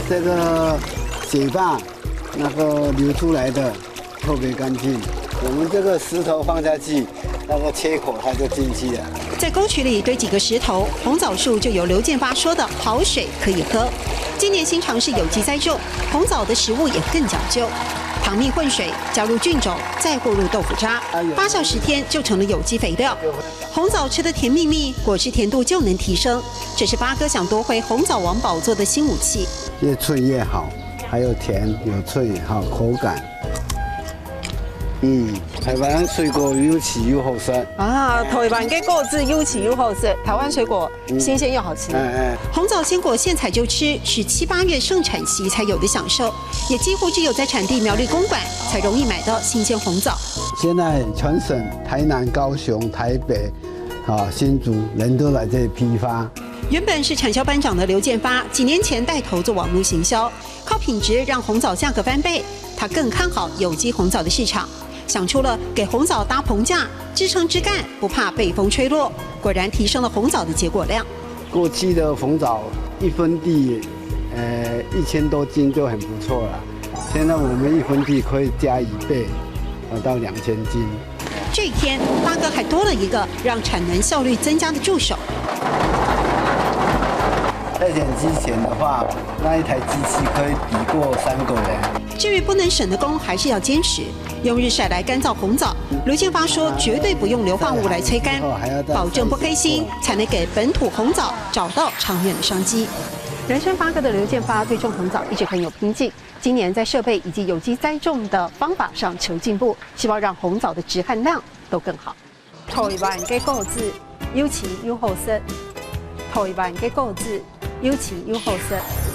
这个水坝那个流出来的特别干净。我们这个石头放下去，那个切口它就进去了。在沟渠里堆几个石头，红枣树就有刘建发说的好水可以喝。今年新尝试有机栽种，红枣的食物也更讲究。糖蜜混水，加入菌种，再过入豆腐渣，8小10天就成了有机肥料。红枣吃得甜蜜蜜，果汁甜度就能提升。这是发哥想夺回红枣王宝座的新武器。越脆越好，还有甜有脆，好口感。台湾水果又齐又好吃啊！台湾的果子又齐又好吃，台湾水果新鲜又好吃。红枣鲜果现采就吃，是7、8月盛产期才有的享受，也几乎只有在产地苗栗公馆才容易买到新鲜红枣。现在全省台南、高雄、台北、新竹人都来这里批发。原本是产销班长的刘建发，几年前带头做网络行销，靠品质让红枣价格翻倍。他更看好有机红枣的市场。想出了给红枣搭棚架，支撑枝干，不怕被风吹落，果然提升了红枣的结果量。过去的红枣1分地，1000多斤就很不错了。现在我们1分地可以加1倍，到2000斤。这一天，发哥还多了一个让产能效率增加的助手。在剪之前的话，那一台机器可以抵过3个人。至于不能省的工，还是要坚持。用日晒来干燥红枣，刘建发说绝对不用硫化物来催干，保证不黑心，才能给本土红枣找到长远的商机。人生发哥的刘建发对种红枣一直很有拼劲，今年在设备以及有机栽种的方法上求进步，希望让红枣的质和量都更好。台湾嘅果子有錢又好食，台灣嘅果子有錢又好食。